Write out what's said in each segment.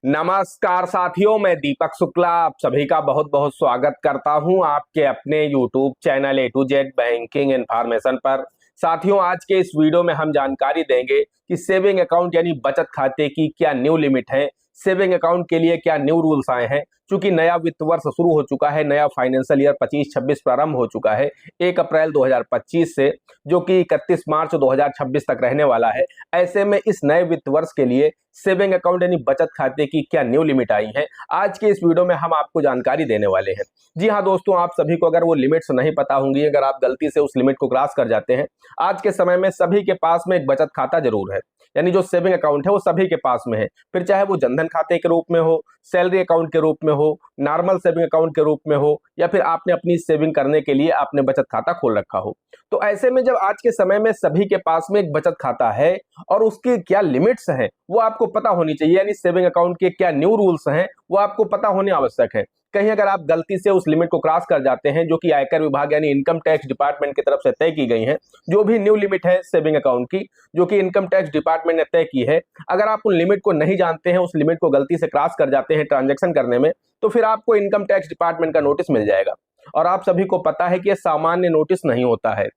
नमस्कार साथियों, मैं दीपक शुक्ला आप सभी का बहुत बहुत स्वागत करता हूं आपके अपने YouTube channel A to Z banking information पर। साथियों, आज के इस वीडियो में हम जानकारी देंगे कि सेविंग अकाउंट यानी बचत खाते की क्या न्यू लिमिट है, सेविंग अकाउंट के लिए क्या न्यू रूल्स आए हैं। क्योंकि नया वित्त वर्ष शुरू हो चुका है, नया फाइनेंशियल ईयर 25-26 प्रारंभ हो चुका है 1 अप्रैल 2025 से, जो कि 31 मार्च 2026 तक रहने वाला है। ऐसे में इस नए वित्त वर्ष के लिए सेविंग अकाउंट यानी बचत खाते की क्या न्यू लिमिट आई है, आज के इस वीडियो में हम आपको जानकारी देने वाले हैं। जी हाँ दोस्तों, आप सभी को अगर वो लिमिट्स नहीं पता होंगी, अगर आप गलती से उस लिमिट को क्रॉस कर जाते हैं, आज के समय में सभी के पास में एक बचत खाता जरूर है, यानी जो सेविंग अकाउंट है वो सभी के पास में है। फिर चाहे वो जनधन खाते के रूप में हो, सैलरी अकाउंट के रूप में हो, नॉर्मल सेविंग अकाउंट के रूप में हो, या फिर आपने अपनी सेविंग करने के लिए आपने बचत खाता खोल रखा हो। तो ऐसे में जब आज के समय में सभी के पास में एक बचत खाता है और उसकी क्या लिमिट्स हैं वो आपको पता होनी चाहिए, यानी सेविंग अकाउंट के क्या न्यू रूल्स हैं वो आपको पता होने आवश्यक है। कहीं अगर आप गलती से उस लिमिट को क्रॉस कर जाते हैं, जो कि आयकर विभाग यानी इनकम टैक्स डिपार्टमेंट की तरफ से तय की गई है, जो भी न्यू लिमिट है सेविंग अकाउंट की, जो कि इनकम टैक्स डिपार्टमेंट ने तय की है, अगर आप उन लिमिट को नहीं जानते हैं, उस लिमिट को गलती से क्रॉस कर जाते हैं ट्रांजैक्शन करने में, तो फिर आपको इनकम टैक्स डिपार्टमेंट का नोटिस मिल जाएगा। और आप सभी को पता है कि यह सामान्य नोटिस नहीं होता है।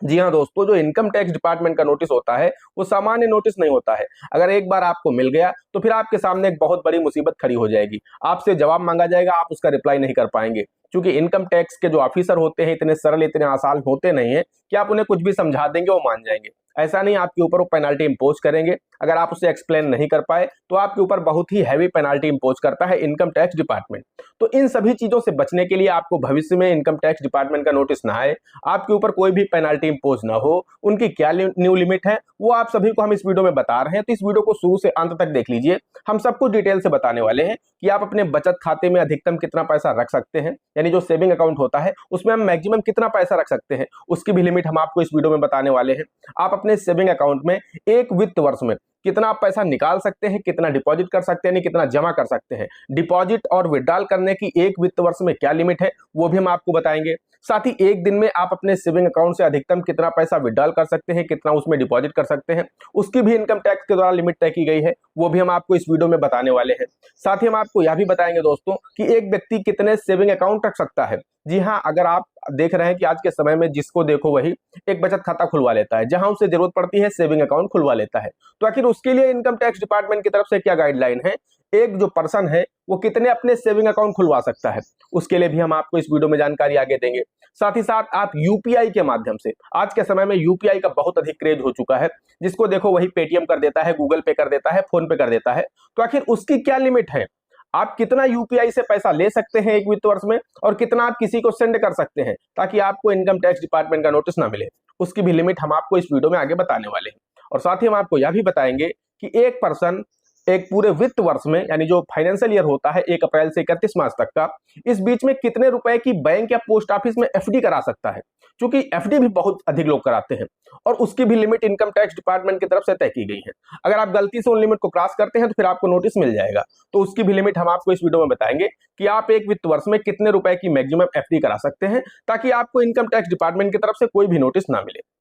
जी हाँ दोस्तों, जो इनकम टैक्स डिपार्टमेंट का नोटिस होता है वो सामान्य नोटिस नहीं होता है। अगर एक बार आपको मिल गया तो फिर आपके सामने एक बहुत बड़ी मुसीबत खड़ी हो जाएगी, आपसे जवाब मांगा जाएगा, आप उसका रिप्लाई नहीं कर पाएंगे। क्योंकि इनकम टैक्स के जो ऑफिसर होते हैं इतने सरल, इतने आसान होते नहीं है कि आप उन्हें कुछ भी समझा देंगे वो मान जाएंगे। ऐसा नहीं, आपके ऊपर वो पेनाल्टी इंपोज करेंगे। अगर आप उसे एक्सप्लेन नहीं कर पाए तो आपके ऊपर बहुत ही हैवी पेनाल्टी इंपोज करता है इनकम टैक्स डिपार्टमेंट। तो इन सभी चीजों से बचने के लिए आपको भविष्य में इनकम टैक्स डिपार्टमेंट का नोटिस ना आए, आपके ऊपर कोई भी पेनाल्टी इंपोज ना हो, उनकी क्या न्यू लिमिट है वो आप सभी को हम इस वीडियो में बता रहे हैं। तो इस वीडियो को शुरू से अंत तक देख लीजिए, हम सब कुछ डिटेल से बताने वाले हैं कि आप अपने बचत खाते में अधिकतम कितना पैसा रख सकते हैं, यानी जो सेविंग अकाउंट होता है उसमें हम मैक्सिमम कितना पैसा रख सकते हैं, उसकी भी लिमिट हम आपको इस वीडियो में बताने वाले हैं। आप अपने सेविंग अकाउंट में एक वित्त वर्ष में कितना आप पैसा निकाल सकते हैं, कितना डिपॉजिट कर सकते हैं, कितना जमा कर सकते हैं, डिपॉजिट और विड्रॉल करने की एक वित्त वर्ष में क्या लिमिट है वो भी हम आपको बताएंगे। साथ ही एक दिन में आप अपने सेविंग अकाउंट से अधिकतम कितना पैसा विड्रॉल कर सकते हैं, कितना उसमें डिपॉजिट कर सकते हैं, उसकी भी इनकम टैक्स के द्वारा लिमिट तय की गई है, वो भी हम आपको इस वीडियो में बताने वाले हैं। साथ ही हम आपको यह भी बताएंगे दोस्तों कि एक व्यक्ति कितने सेविंग अकाउंट रख सकता है। जी हाँ, अगर आप देख रहे हैं कि आज के समय में जिसको देखो वही एक बचत खाता खुलवा लेता है, जहां उसे जरूरत पड़ती है सेविंग अकाउंट खुलवा लेता है, तो आखिर उसके लिए इनकम टैक्स डिपार्टमेंट की तरफ से क्या गाइडलाइन है, एक जो पर्सन है वो कितने अपने सेविंग अकाउंट खुलवा सकता है, उसके लिए भी हम आपको इस वीडियो में जानकारी आगे देंगे। साथ ही साथ आप यूपीआई के माध्यम से, आज के समय में यूपीआई का बहुत अधिक क्रेज हो चुका है, जिसको देखो वही पेटीएम कर देता है, गूगल पे कर देता है, फोन पे कर देता है, तो आखिर उसकी क्या लिमिट है, आप कितना यूपीआई से पैसा ले सकते हैं एक वित्त वर्ष में, और कितना आप किसी को सेंड कर सकते हैं ताकि आपको इनकम टैक्स डिपार्टमेंट का नोटिस ना मिले, उसकी भी लिमिट हम आपको इस वीडियो में आगे बताने वाले हैं। और साथ ही हम आपको यह भी बताएंगे कि एक पर्सन एक पूरे वित्त वर्ष में, यानी जो फाइनेंशियल ईयर होता है 1 अप्रैल से 31 मार्च तक का, इस बीच में कितने रुपए की बैंक या पोस्ट ऑफिस में एफडी करा सकता है, क्योंकि एफडी भी बहुत अधिक लोग कराते हैं और उसकी भी लिमिट इनकम टैक्स डिपार्टमेंट की तरफ से तय की गई है। अगर आप गलती से उन लिमिट को क्रॉस करते हैं तो फिर आपको नोटिस मिल जाएगा, तो उसकी भी लिमिट हम आपको इस वीडियो में बताएंगे कि आप एक वित्त वर्ष में कितने रुपए की मैक्सिमम एफडी करा सकते हैं, ताकि आपको इनकम टैक्स डिपार्टमेंट की तरफ से कोई भी नोटिस ना मिले।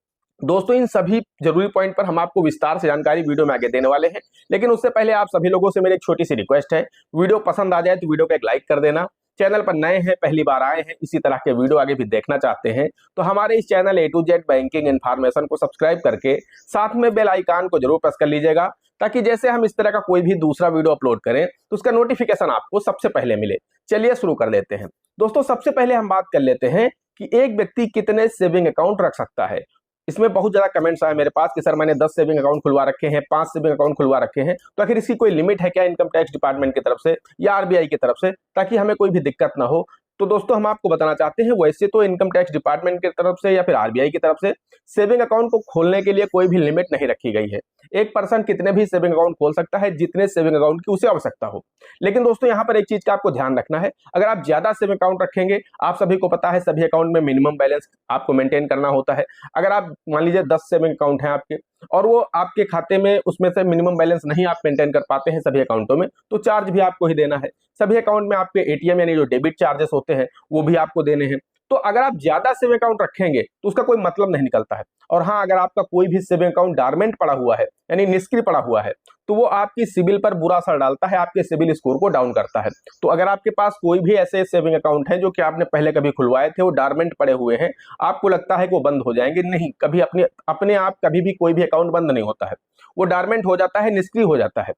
दोस्तों, इन सभी जरूरी पॉइंट पर हम आपको विस्तार से जानकारी वीडियो में आगे देने वाले हैं, लेकिन उससे पहले आप सभी लोगों से मेरी एक छोटी सी रिक्वेस्ट है, वीडियो पसंद आ जाए तो वीडियो को एक लाइक कर देना। चैनल पर नए हैं, पहली बार आए हैं, इसी तरह के वीडियो आगे भी देखना चाहते हैं तो हमारे इस channel A to Z banking information को सब्सक्राइब करके साथ में बेल आइकन को जरूर प्रेस कर लीजिएगा, ताकि जैसे हम इस तरह का कोई भी दूसरा वीडियो अपलोड करें तो उसका नोटिफिकेशन आपको सबसे पहले मिले। चलिए शुरू कर लेते हैं। दोस्तों, सबसे पहले हम बात कर लेते हैं कि एक व्यक्ति कितने सेविंग अकाउंट रख सकता है। इसमें बहुत ज्यादा कमेंट्स आए मेरे पास कि सर मैंने 10 सेविंग अकाउंट खुलवा रखे हैं, 5 सेविंग अकाउंट खुलवा रखे हैं, तो आखिर इसकी कोई लिमिट है क्या इनकम टैक्स डिपार्टमेंट की तरफ से या आरबीआई की तरफ से, ताकि हमें कोई भी दिक्कत ना हो। तो दोस्तों, हम आपको बताना चाहते हैं वैसे तो इनकम टैक्स डिपार्टमेंट की तरफ से या फिर आरबीआई की तरफ से सेविंग अकाउंट को खोलने के लिए कोई भी लिमिट नहीं रखी गई है। एक पर्सन कितने भी सेविंग अकाउंट खोल सकता है जितने सेविंग अकाउंट की उसे आवश्यकता हो। लेकिन दोस्तों, यहाँ पर एक चीज का आपको ध्यान रखना है, अगर आप ज्यादा सेविंग अकाउंट रखेंगे, आप सभी को पता है सभी अकाउंट में मिनिमम बैलेंस आपको मेंटेन करना होता है। अगर आप मान लीजिए 10 सेविंग अकाउंट है आपके और वो आपके खाते में उसमें से मिनिमम बैलेंस नहीं आप मेंटेन कर पाते हैं सभी अकाउंटों में, तो चार्ज भी आपको ही देना है। सभी अकाउंट में आपके एटीएम यानी जो डेबिट चार्जेस होते हैं वो भी आपको देने हैं। तो अगर आप ज्यादा सेविंग अकाउंट रखेंगे तो उसका कोई मतलब नहीं निकलता है। और हाँ, अगर आपका कोई भी सेविंग अकाउंट डॉर्मेंट पड़ा हुआ है यानी निष्क्रिय पड़ा हुआ है तो वो आपकी सिबिल पर बुरा असर डालता है, आपके सिबिल स्कोर को डाउन करता है। तो अगर आपके पास कोई भी ऐसे सेविंग अकाउंट है जो कि आपने पहले कभी खुलवाए थे, वो डॉर्मेंट पड़े हुए हैं, आपको लगता है कि वो बंद हो जाएंगे, नहीं, कभी अपने अपने आप कभी भी कोई भी अकाउंट बंद नहीं होता है। वो डॉर्मेंट हो जाता है, निष्क्रिय हो जाता है,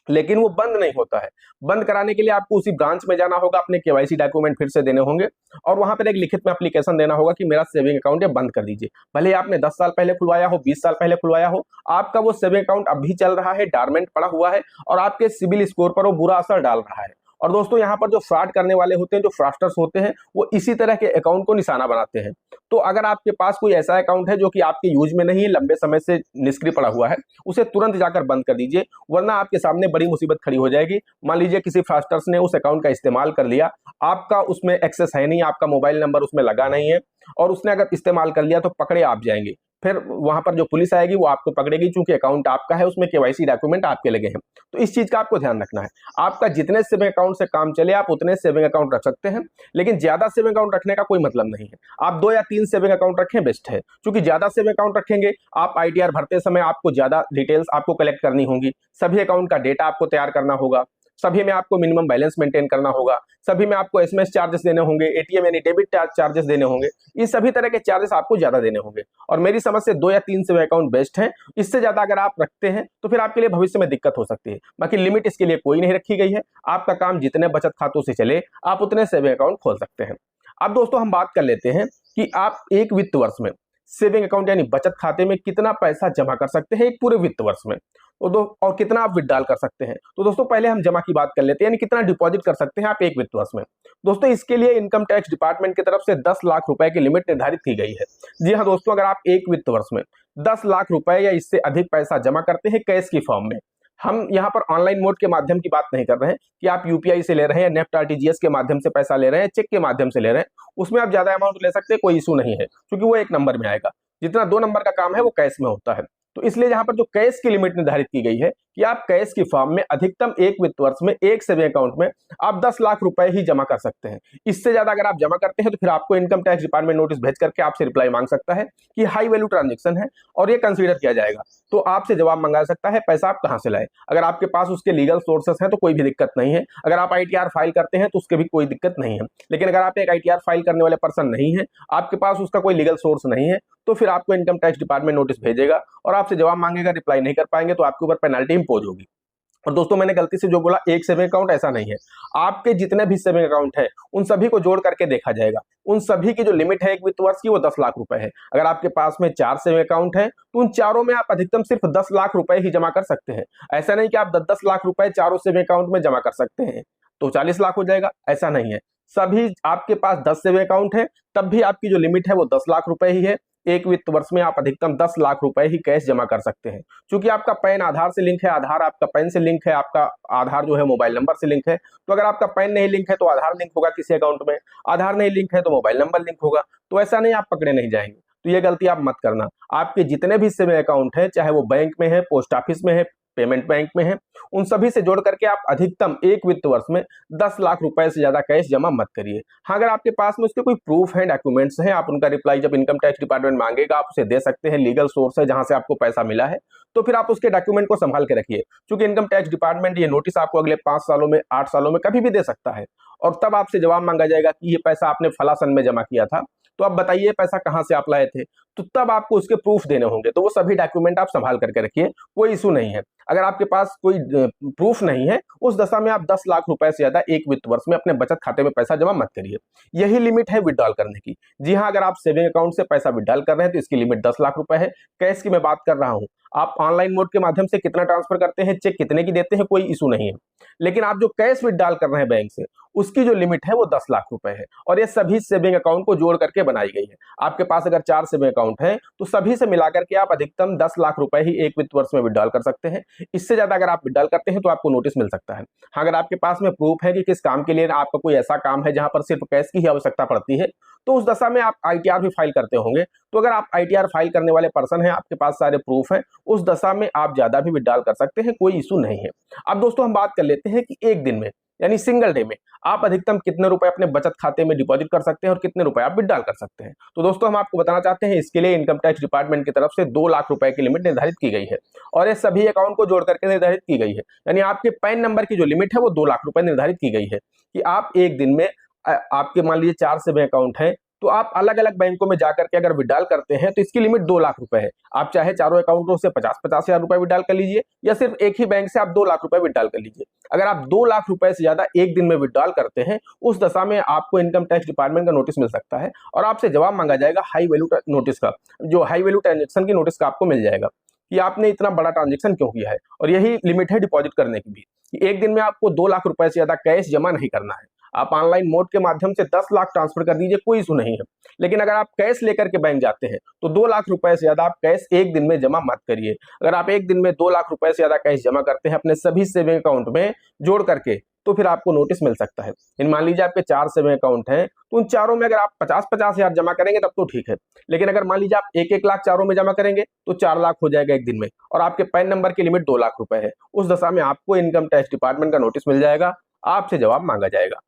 लेकिन वो बंद नहीं होता है। बंद कराने के लिए आपको उसी ब्रांच में जाना होगा, अपने केवाईसी डॉक्यूमेंट फिर से देने होंगे और वहां पर एक लिखित में एप्लीकेशन देना होगा कि मेरा सेविंग अकाउंट है, बंद कर दीजिए। भले आपने 10 साल पहले खुलवाया हो, 20 साल पहले खुलवाया हो, आपका वो सेविंग अकाउंट अभी चल रहा है, डॉर्मेंट पड़ा हुआ है और आपके सिबिल स्कोर पर वो बुरा असर डाल रहा है। और दोस्तों, यहाँ पर जो फ्रॉड करने वाले होते हैं, जो फ्रॉडस्टर्स होते हैं, वो इसी तरह के अकाउंट को निशाना बनाते हैं। तो अगर आपके पास कोई ऐसा अकाउंट है जो कि आपके यूज में नहीं है, लंबे समय से निष्क्रिय पड़ा हुआ है, उसे तुरंत जाकर बंद कर दीजिए, वरना आपके सामने बड़ी मुसीबत खड़ी हो जाएगी। मान लीजिए किसी फ्रॉडस्टर्स ने उस अकाउंट का इस्तेमाल कर लिया, आपका उसमें एक्सेस है नहीं, आपका मोबाइल नंबर उसमें लगा नहीं है और उसने अगर इस्तेमाल कर लिया तो पकड़े आप जाएंगे। फिर वहां पर जो पुलिस आएगी वो आपको पकड़ेगी, क्योंकि अकाउंट आपका है, उसमें केवाईसी डॉक्यूमेंट आपके लगे हैं। तो इस चीज का आपको ध्यान रखना है। आपका जितने सेविंग अकाउंट से काम चले आप उतने सेविंग अकाउंट रख सकते हैं, लेकिन ज्यादा सेविंग अकाउंट रखने का कोई मतलब नहीं है। आप 2 या 3 सेविंग अकाउंट रखें, बेस्ट है, क्योंकि ज्यादा सेविंग अकाउंट रखेंगे आप आईटीआर भरते समय आपको ज्यादा डिटेल्स आपको कलेक्ट करनी होगी, सभी अकाउंट का डेटा आपको तैयार करना होगा, सभी में आपको मिनिमम बैलेंस मेंटेन करना होगा, सभी में आपको एसएमएस चार्जेस देने होंगे, एटीएम यानी डेबिट चार्जेस देने होंगे, ये सभी तरह के चार्जेस आपको ज्यादा देने होंगे। और मेरी समझ से 2 या 3 सेविंग अकाउंट बेस्ट है। इससे ज्यादा अगर आप रखते हैं तो फिर आपके लिए भविष्य में दिक्कत हो सकती है। बाकी लिमिट इसके लिए कोई नहीं रखी गई है, आपका काम जितने बचत खातों से चले आप उतने सेविंग अकाउंट खोल सकते हैं। अब दोस्तों हम बात कर लेते हैं कि आप एक वित्त वर्ष में सेविंग अकाउंट यानी बचत खाते में कितना पैसा जमा कर सकते हैं एक पूरे वित्त वर्ष में, और कितना आप विड्रॉल कर सकते हैं। तो दोस्तों पहले हम जमा की बात कर लेते हैं, यानी कितना डिपॉजिट कर सकते हैं आप एक वित्त वर्ष में। दोस्तों इसके लिए इनकम टैक्स डिपार्टमेंट की तरफ से 10 लाख रुपए की लिमिट निर्धारित की गई है। जी हाँ दोस्तों, अगर आप एक वित्त वर्ष में 10 लाख रुपए या इससे अधिक पैसा जमा करते हैं कैश की फॉर्म में, हम यहाँ पर ऑनलाइन मोड के माध्यम की बात नहीं कर रहे हैं कि आप यूपीआई से ले रहे हैं, नेफ्ट आरटीजीएस के माध्यम से पैसा ले रहे हैं, चेक के माध्यम से ले रहे हैं, उसमें आप ज्यादा अमाउंट ले सकते हैं, कोई इशू नहीं है, क्योंकि वो 1 नंबर में आएगा। जितना 2 नंबर का काम है वो कैश में होता है। तो इसलिए यहाँ पर जो कैश की लिमिट निर्धारित की गई है कि आप कैश की फॉर्म में अधिकतम एक वित्त वर्ष में एक सेविंग अकाउंट में आप 10 लाख रुपए ही जमा कर सकते हैं। इससे ज्यादा अगर आप जमा करते हैं तो फिर आपको इनकम टैक्स डिपार्टमेंट नोटिस भेज करके आपसे रिप्लाई मांग सकता है कि हाई वैल्यू ट्रांजेक्शन है और ये कंसीडर किया जाएगा। तो आपसे जवाब मंगा सकता है पैसा आप कहां से लाए। अगर आपके पास उसके लीगल सोर्सेस हैं तो कोई भी दिक्कत नहीं है। अगर आप आईटीआर फाइल करते हैं तो उसके भी कोई दिक्कत नहीं है। लेकिन अगर आप एक आईटीआर फाइल करने वाले पर्सन नहीं है, आपके पास उसका कोई लीगल सोर्स नहीं है, तो फिर आपको इनकम टैक्स डिपार्टमेंट नोटिस भेजेगा और आपसे जवाब मांगेगा, रिप्लाई नहीं कर पाएंगे तो आपके ऊपर पेनल्टी इंपोज होगी। और दोस्तों मैंने गलती से जो बोला एक सेविंग अकाउंट, ऐसा नहीं है। आपके जितने भी सेविंग अकाउंट है उन सभी को जोड़ करके देखा जाएगा। उन सभी की जो लिमिट है एक वित्त वर्ष की वो 10 लाख रुपए है। अगर आपके पास में 4 सेविंग अकाउंट है तो उन चारों में आप अधिकतम सिर्फ 10 लाख रुपए ही जमा कर सकते हैं। ऐसा नहीं कि आप 10-10 लाख रुपए चारों सेविंग अकाउंट में जमा कर सकते हैं तो 40 लाख हो जाएगा, ऐसा नहीं है। सभी आपके पास 10 सेविंग अकाउंट है तब भी आपकी जो लिमिट है वो 10 लाख रुपए ही है। एक वित्त वर्ष में आप अधिकतम 10 लाख रुपए ही कैश जमा कर सकते हैं। क्योंकि आपका पैन आधार से लिंक है, आधार आपका पैन से लिंक है, आपका आधार जो है मोबाइल नंबर से लिंक है। तो अगर आपका पैन नहीं लिंक है तो आधार लिंक होगा किसी अकाउंट में, आधार नहीं लिंक है तो मोबाइल नंबर लिंक होगा। तो ऐसा नहीं आप पकड़े नहीं जाएंगे। तो ये गलती आप मत करना। आपके जितने भी सेविंग अकाउंट है, चाहे वो बैंक में है, पोस्ट ऑफिस में है, पेमेंट बैंक में है, उन सभी से जोड़ करके आप अधिकतम एक वित्त वर्ष में 10 लाख रुपए से ज्यादा कैश जमा मत करिए। हाँ, अगर आपके पास में उसके कोई प्रूफ है, डॉक्यूमेंट्स हैं, आप उनका रिप्लाई जब इनकम टैक्स डिपार्टमेंट मांगेगा आप उसे दे सकते हैं। लीगल सोर्स है जहां से आपको पैसा मिला है तो फिर आप उसके डॉक्यूमेंट को संभाल के रखिए, क्योंकि इनकम टैक्स डिपार्टमेंट ये नोटिस आपको अगले 5 सालों में, 8 सालों में कभी भी दे सकता है। और तब आपसे जवाब मांगा जाएगा कि ये पैसा आपने फला सन में जमा किया था, तो आप बताइए पैसा कहां से आप लाए थे। तो तब आपको उसके प्रूफ देने होंगे। तो वो सभी डॉक्यूमेंट आप संभाल करके रखिए, कोई इशू नहीं है। अगर आपके पास कोई प्रूफ नहीं है उस दशा में आप 10 लाख रुपए से ज्यादा एक वित्त वर्ष में अपने बचत खाते में पैसा जमा मत करिए। यही लिमिट है विड्रॉल करने की। जी हाँ, अगर आप सेविंग अकाउंट से पैसा विड्रॉल कर रहे हैं तो इसकी लिमिट 10 लाख रुपए है। कैश की मैं बात कर रहा हूं, आप ऑनलाइन मोड के माध्यम से कितना ट्रांसफर करते हैं, चेक कितने की देते हैं, कोई इशू नहीं है। लेकिन आप जो कैश विड्रॉल कर रहे हैं बैंक से, उसकी जो लिमिट है वो 10 लाख रुपए है। और ये सभी सेविंग अकाउंट को जोड़ करके बनाई गई है। आपके पास अगर 4 सेविंग अकाउंट है तो सभी से मिलाकर के आप अधिकतम 10 लाख रुपए ही एक वित्त वर्ष में विड्रॉल कर सकते हैं। इससे ज्यादा अगर आप विड्रॉल करते हैं तो आपको नोटिस मिल सकता है। हाँ, अगर आपके पास में प्रूफ है कि किस काम के लिए, आपका कोई ऐसा काम है जहां पर सिर्फ कैश की ही आवश्यकता पड़ती है, तो उस दशा में आप आईटीआर भी फाइल करते होंगे। तो अगर आप आईटीआर फाइल करने वाले पर्सन हैं, आपके पास सारे प्रूफ हैं, उस दशा में आप ज्यादा भी विड्रॉल कर सकते हैं, कोई इशू नहीं है। अब दोस्तों हम बात कर लेते हैं कि एक दिन में यानी सिंगल डे में आप अधिकतम कितने रुपए अपने बचत खाते में डिपॉजिट कर सकते हैं और कितने रुपए आप विड्रॉल कर सकते हैं। तो दोस्तों हम आपको बताना चाहते हैं, इसके लिए इनकम टैक्स डिपार्टमेंट की तरफ से 2 लाख रुपए की लिमिट निर्धारित की गई है और ये सभी अकाउंट को जोड़ करके निर्धारित की गई है। यानी आपके पैन नंबर की जो लिमिट है वो 2 लाख रुपए निर्धारित की गई है कि आप एक दिन में आपके मान लीजिए 4 सेविंग अकाउंट है, तो आप अलग अलग बैंकों में जाकर के अगर विड्रॉल करते हैं तो इसकी लिमिट 2 लाख रुपए है। आप चाहे चारों अकाउंटों से 50-50 हजार रुपए विड्रॉल कर लीजिए या सिर्फ एक ही बैंक से आप 2 लाख रुपए विड्रॉल कर लीजिए। अगर आप 2 लाख रुपए से ज्यादा एक दिन में विड्रॉल करते हैं, उस दशा में आपको इनकम टैक्स डिपार्टमेंट का नोटिस मिल सकता है और आपसे जवाब मांगा जाएगा हाई वैल्यू नोटिस का, जो हाई वैल्यू ट्रांजेक्शन की नोटिस का आपको मिल जाएगा कि आपने इतना बड़ा ट्रांजेक्शन क्यों किया है। और यही लिमिट है डिपॉजिट करने की भी, कि एक दिन में आपको 2 लाख रुपए से ज्यादा कैश जमा नहीं करना है। आप ऑनलाइन मोड के माध्यम से 10 लाख ट्रांसफर कर दीजिए, कोई इशू नहीं है। लेकिन अगर आप कैश लेकर के बैंक जाते हैं तो 2 लाख रुपए से ज्यादा आप कैश एक दिन में जमा मत करिए। अगर आप एक दिन में 2 लाख रुपए से ज्यादा कैश जमा करते हैं अपने सभी सेविंग अकाउंट में जोड़ करके, तो फिर आपको नोटिस मिल सकता है। मान लीजिए आपके 4 सेविंग अकाउंट हैं, तो उन चारों में अगर आप 50-50 हजार जमा करेंगे तब तो ठीक है। लेकिन अगर मान लीजिए आप 1-1 लाख चारों में जमा करेंगे तो 4 लाख हो जाएगा एक दिन में, और आपके पैन नंबर की लिमिट 2 लाख रुपए है। उस दशा में आपको इनकम टैक्स डिपार्टमेंट का नोटिस मिल जाएगा, आपसे जवाब मांगा जाएगा।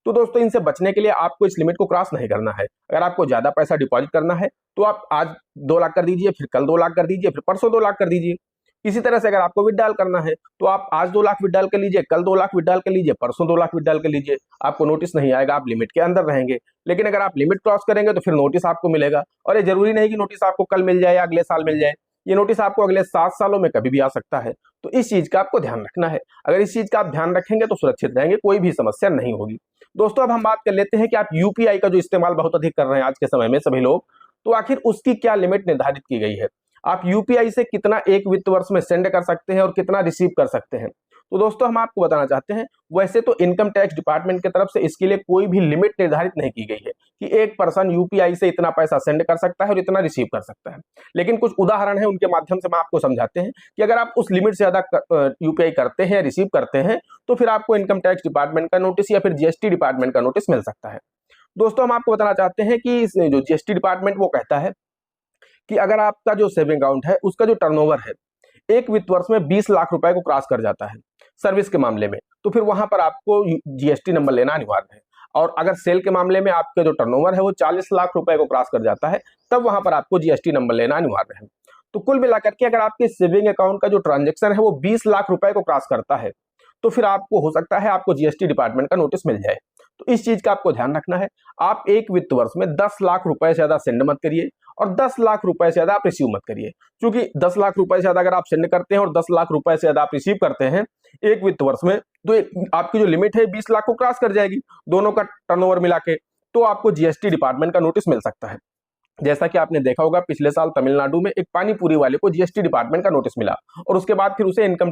तो दोस्तों इनसे बचने के लिए आपको इस लिमिट को क्रॉस नहीं करना है। अगर आपको ज्यादा पैसा डिपॉजिट करना है तो आप आज 2 लाख कर दीजिए, फिर कल 2 लाख कर दीजिए, फिर परसों 2 लाख कर दीजिए। इसी तरह से अगर आपको विड्रॉल करना है तो आप आज 2 लाख विड्रॉल कर लीजिए, कल 2 लाख विड्रॉल कर लीजिए, परसों 2 लाख विड्रॉल कर लीजिए। आपको नोटिस नहीं आएगा, आप लिमिट के अंदर रहेंगे। लेकिन अगर आप लिमिट क्रॉस करेंगे तो फिर नोटिस आपको मिलेगा, और ये जरूरी नहीं कि नोटिस आपको कल मिल जाए या अगले साल मिल जाए। ये नोटिस आपको अगले 7 सालों में कभी भी आ सकता है। तो इस चीज का आपको ध्यान रखना है। अगर इस चीज का आप ध्यान रखेंगे तो सुरक्षित रहेंगे, कोई भी समस्या नहीं होगी। दोस्तों अब हम बात कर लेते हैं कि आप यूपीआई का जो इस्तेमाल बहुत अधिक कर रहे हैं आज के समय में सभी लोग, तो आखिर उसकी क्या लिमिट निर्धारित की गई है। आप यूपीआई से कितना एक वित्त वर्ष में सेंड कर सकते हैं और कितना रिसीव कर सकते हैं। तो दोस्तों हम आपको बताना चाहते हैं, वैसे तो इनकम टैक्स डिपार्टमेंट की तरफ से इसके लिए कोई भी लिमिट निर्धारित नहीं की गई है कि एक पर्सन यूपीआई से इतना पैसा सेंड कर सकता है और इतना रिसीव कर सकता है। लेकिन कुछ उदाहरण है, उनके माध्यम से हम आपको समझाते हैं कि अगर आप उस लिमिट से ज्यादा यूपीआई करते हैं या रिसीव करते हैं तो फिर आपको इनकम टैक्स डिपार्टमेंट का नोटिस या फिर जीएसटी डिपार्टमेंट का नोटिस मिल सकता है। दोस्तों हम आपको बताना चाहते हैं कि जो जीएसटी डिपार्टमेंट वो कहता है कि अगर आपका जो सेविंग अकाउंट है उसका जो टर्नओवर है एक वित्त वर्ष में 20 लाख रुपए को क्रॉस कर जाता है सर्विस के मामले में, तो फिर वहां पर आपको जीएसटी नंबर लेना अनिवार्य है। और अगर सेल के मामले में आपका जो टर्नओवर है वो 40 लाख रुपए को क्रॉस कर जाता है, तब वहां पर आपको जीएसटी नंबर लेना अनिवार्य है। तो कुल मिलाकर के अगर आपके सेविंग अकाउंट का जो ट्रांजेक्शन है वो 20 लाख रुपए को क्रॉस करता है, तो फिर आपको हो सकता है आपको जीएसटी डिपार्टमेंट का नोटिस मिल जाए। तो इस चीज का आपको ध्यान रखना है। आप एक वित्त वर्ष में 10 लाख रुपए से ज्यादा सेंड मत करिए और 10 लाख रुपए से ज्यादा आप रिसीव मत करिए, क्योंकि 10 लाख रुपए से ज्यादा अगर आप सेंड करते हैं और 10 लाख रुपए से ज्यादा आप रिसीव करते हैं एक वित्त वर्ष में, तो आपकी जो लिमिट है 20 लाख को क्रॉस कर जाएगी दोनों का टर्नओवर मिला के, तो आपको जीएसटी डिपार्टमेंट का नोटिस मिल सकता है। जैसा कि आपने देखा होगा पिछले साल तमिलनाडु में एक पानी पूरी वाले को जीएसटी डिपार्टमेंट का नोटिस मिला और उसके बाद फिर उसे इनकम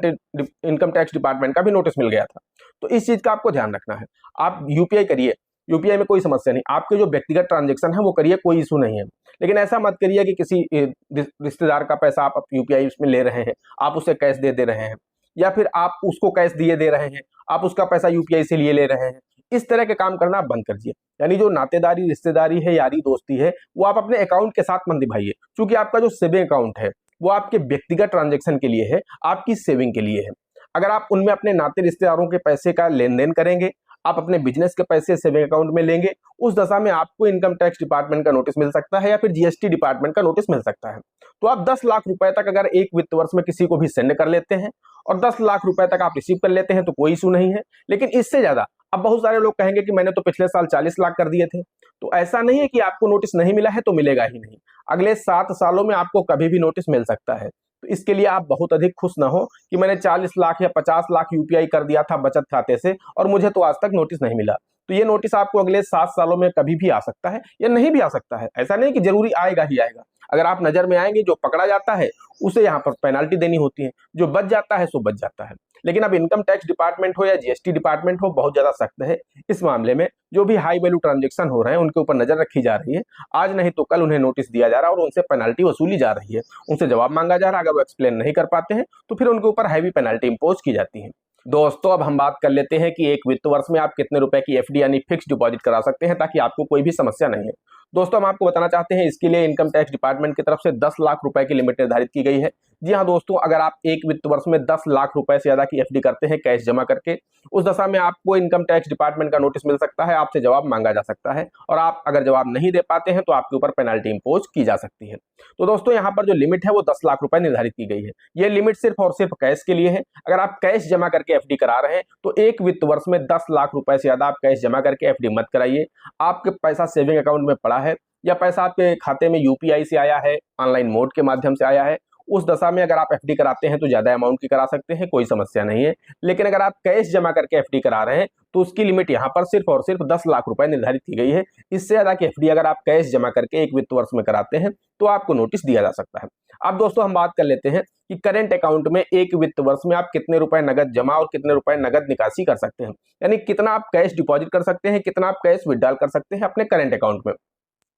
टैक्स डिपार्टमेंट का भी नोटिस मिल गया था। तो इस चीज का आपको ध्यान रखना है। आप यूपीआई करिए, यूपीआई में कोई समस्या नहीं, आपके जो व्यक्तिगत ट्रांजेक्शन है वो करिए, कोई इशू नहीं है। लेकिन ऐसा मत करिए कि किसी रिश्तेदार का पैसा आप यूपीआई में ले रहे हैं, आप उसे कैश दे रहे हैं, या फिर आप उसको कैश दिए दे रहे हैं, आप उसका पैसा यूपीआई से लिए ले रहे हैं। इस तरह के काम करना आप बंद कर दिए। यानी जो नातेदारी रिश्तेदारी है, यारी दोस्ती है, वो आप अपने अकाउंट के साथ मत निभाइए, क्योंकि आपका जो सेविंग अकाउंट है वो आपके व्यक्तिगत ट्रांजेक्शन के लिए है, आपकी सेविंग के लिए है। अगर आप उनमें अपने नाते रिश्तेदारों के पैसे का लेन देन करेंगे, आप अपने बिजनेस के पैसे सेविंग अकाउंट में लेंगे, उस दशा में आपको इनकम टैक्स डिपार्टमेंट का नोटिस मिल सकता है या फिर जीएसटी डिपार्टमेंट का नोटिस मिल सकता है। तो आप 10 लाख रुपए तक अगर एक वित्त वर्ष में किसी को भी सेंड कर लेते हैं और 10 लाख रुपए तक आप रिसीव कर लेते हैं तो कोई इशू नहीं है। लेकिन इससे ज्यादा, अब बहुत सारे लोग कहेंगे कि मैंने तो पिछले साल 40 लाख कर दिए थे, तो ऐसा नहीं है कि आपको नोटिस नहीं मिला है तो मिलेगा ही नहीं। अगले 7 सालों में आपको कभी भी नोटिस मिल सकता है। तो इसके लिए आप बहुत अधिक खुश ना हो कि मैंने 40 लाख या 50 लाख यूपीआई कर दिया था बचत खाते से और मुझे तो आज तक नोटिस नहीं मिला। तो ये नोटिस आपको अगले 7 सालों में कभी भी आ सकता है या नहीं भी आ सकता है। ऐसा नहीं कि जरूरी आएगा ही आएगा। अगर आप नजर में आएंगे, जो पकड़ा जाता है उसे यहाँ पर पेनाल्टी देनी होती है, जो बच जाता है सो बच जाता है। लेकिन अब इनकम टैक्स डिपार्टमेंट हो या जीएसटी डिपार्टमेंट हो, बहुत ज्यादा सख्त है इस मामले में। जो भी हाई वैल्यू ट्रांजेक्शन हो रहे हैं उनके ऊपर नजर रखी जा रही है। आज नहीं तो कल उन्हें नोटिस दिया जा रहा है और उनसे पेनाल्टी वसूली जा रही है, उनसे जवाब मांगा जा रहा है। अगर वो एक्सप्लेन नहीं कर पाते हैं तो फिर उनके ऊपर हैवी पेनाल्टी इंपोज की जाती है। दोस्तों अब हम बात कर लेते हैं कि एक वित्त वर्ष में आप कितने रुपए की एफडी यानी फिक्स डिपॉजिट करा सकते हैं ताकि आपको कोई भी समस्या नहीं है। दोस्तों हम आपको बताना चाहते हैं इसके लिए इनकम टैक्स डिपार्टमेंट की तरफ से 10 लाख रुपए की लिमिट निर्धारित की गई है। जी हाँ दोस्तों, अगर आप एक वित्त वर्ष में 10 लाख रुपए से ज्यादा की एफडी करते हैं कैश जमा करके, उस दशा में आपको इनकम टैक्स डिपार्टमेंट का नोटिस मिल सकता है, आपसे जवाब मांगा जा सकता है और आप अगर जवाब नहीं दे पाते हैं तो आपके ऊपर पेनल्टी इंपोज की जा सकती है। तो दोस्तों यहाँ पर जो लिमिट है वो 10 लाख रुपए निर्धारित की गई है। ये लिमिट सिर्फ और सिर्फ कैश के लिए है। अगर आप कैश जमा करके एफडी करा रहे हैं तो एक वित्त वर्ष में 10 लाख रुपए से ज्यादा आप कैश जमा करके एफडी मत कराइए। आपके पैसा सेविंग अकाउंट में पड़ा है या पैसा आपके खाते में यूपीआई से आया है, ऑनलाइन मोड के माध्यम से आया है, उस दशा में अगर आप एफडी कराते हैं तो ज्यादा अमाउंट की करा सकते हैं, कोई समस्या नहीं है। लेकिन अगर आप कैश जमा करके एफडी करा रहे हैं तो उसकी लिमिट यहाँ पर सिर्फ और सिर्फ 10 लाख रुपए निर्धारित की गई है। इससे ज्यादा की एफडी अगर आप कैश जमा करके एक वित्त वर्ष में कराते हैं तो आपको नोटिस दिया जा सकता है। अब दोस्तों हम बात कर लेते हैं कि करेंट अकाउंट में एक वित्त वर्ष में आप कितने रुपए नगद जमा और कितने रुपए नगद निकासी कर सकते हैं, यानी कितना आप कैश डिपॉजिट कर सकते हैं, कितना आप कैश विड्रॉल कर सकते हैं अपने करेंट अकाउंट में।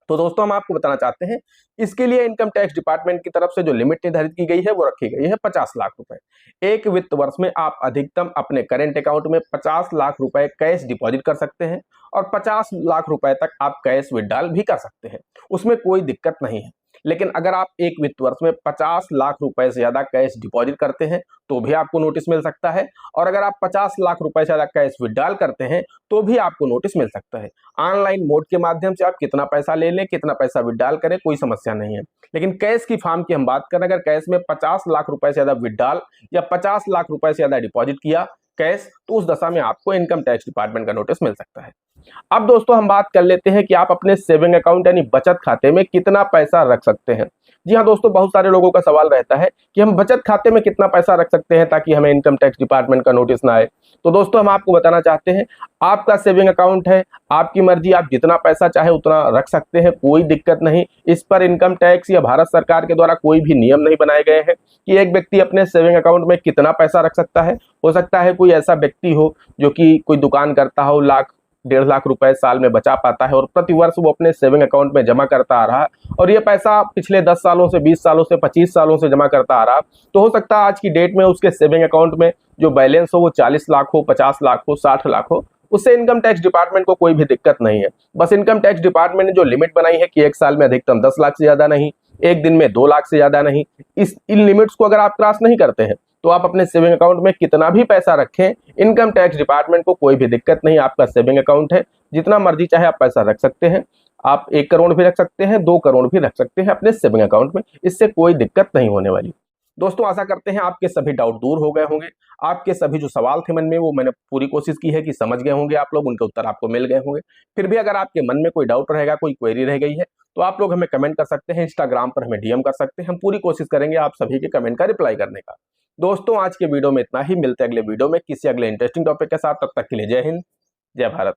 तो दोस्तों हम आपको बताना चाहते हैं इसके लिए इनकम टैक्स डिपार्टमेंट की तरफ से जो लिमिट निर्धारित की गई है वो रखी गई है 50 लाख रुपए। एक वित्त वर्ष में आप अधिकतम अपने करेंट अकाउंट में 50 लाख रुपए कैश डिपॉजिट कर सकते हैं और 50 लाख रुपए तक आप कैश विड्रॉल भी कर सकते हैं, उसमें कोई दिक्कत नहीं है। लेकिन अगर आप एक वित्त वर्ष में 50 लाख रुपए से ज्यादा कैश डिपॉजिट करते हैं तो भी आपको नोटिस मिल सकता है, और अगर आप 50 लाख रुपए से ज्यादा कैश विड्रॉल करते हैं तो भी आपको नोटिस मिल सकता है। ऑनलाइन मोड के माध्यम से आप कितना पैसा ले लें, कितना पैसा विड्रॉल करें, कोई समस्या नहीं है। लेकिन कैश की फॉर्म की हम बात करें, अगर कैश में 50 लाख रुपए से ज्यादा विड्रॉल या 50 लाख रुपए से ज्यादा डिपॉजिट किया कैश, तो उस दशा में आपको इनकम टैक्स डिपार्टमेंट का नोटिस मिल सकता है। अब दोस्तों हम बात कर लेते हैं कि आप अपने सेविंग अकाउंट यानी बचत खाते में कितना पैसा रख सकते हैं। जी हाँ दोस्तों, बहुत सारे लोगों का सवाल रहता है कि हम बचत खाते में कितना पैसा रख सकते हैं ताकि हमें इनकम टैक्स डिपार्टमेंट का नोटिस ना आए। तो दोस्तों हम आपको बताना चाहते हैं, आपका सेविंग अकाउंट है, आपकी मर्जी, आप जितना पैसा चाहे उतना रख सकते हैं, कोई दिक्कत नहीं। इस पर इनकम टैक्स या भारत सरकार के द्वारा कोई भी नियम नहीं बनाए गए हैं कि एक व्यक्ति अपने सेविंग अकाउंट में कितना पैसा रख सकता है। हो सकता है कोई ऐसा व्यक्ति हो जो कि कोई दुकान करता हो, लाख 1.5 लाख रुपए साल में बचा पाता है और प्रति वर्ष वो अपने सेविंग अकाउंट में जमा करता आ रहा है और ये पैसा पिछले 10 सालों से, 20 सालों से, 25 सालों से जमा करता आ रहा, तो हो सकता है आज की डेट में उसके सेविंग अकाउंट में जो बैलेंस हो वो 40 लाख हो, 50 लाख हो, 60 लाख हो, उससे इनकम टैक्स डिपार्टमेंट को कोई भी दिक्कत नहीं है। बस इनकम टैक्स डिपार्टमेंट ने जो लिमिट बनाई है कि एक साल में अधिकतम 10 लाख से ज्यादा नहीं, एक दिन में 2 लाख से ज्यादा नहीं, इन लिमिट्स को अगर आप क्रॉस नहीं करते हैं तो आप अपने सेविंग अकाउंट में कितना भी पैसा रखें, इनकम टैक्स डिपार्टमेंट को कोई भी दिक्कत नहीं। आपका सेविंग अकाउंट है, जितना मर्जी चाहे आप पैसा रख सकते हैं। आप 1 करोड़ भी रख सकते हैं, 2 करोड़ भी रख सकते हैं अपने सेविंग अकाउंट में, इससे कोई दिक्कत नहीं होने वाली। दोस्तों आशा करते हैं आपके सभी डाउट दूर हो गए होंगे। आपके सभी जो सवाल थे मन में वो मैंने पूरी कोशिश की है कि समझ गए होंगे आप लोग, उनके उत्तर आपको मिल गए होंगे। फिर भी अगर आपके मन में कोई डाउट रहेगा, कोई क्वेरी रह गई है तो आप लोग हमें कमेंट कर सकते हैं, इंस्टाग्राम पर हमें डीएम कर सकते हैं। हम पूरी कोशिश करेंगे आप सभी के कमेंट का रिप्लाई करने का। दोस्तों आज के वीडियो में इतना ही, मिलते हैं अगले वीडियो में किसी अगले इंटरेस्टिंग टॉपिक के साथ। तब तक के लिए जय हिंद, जय भारत।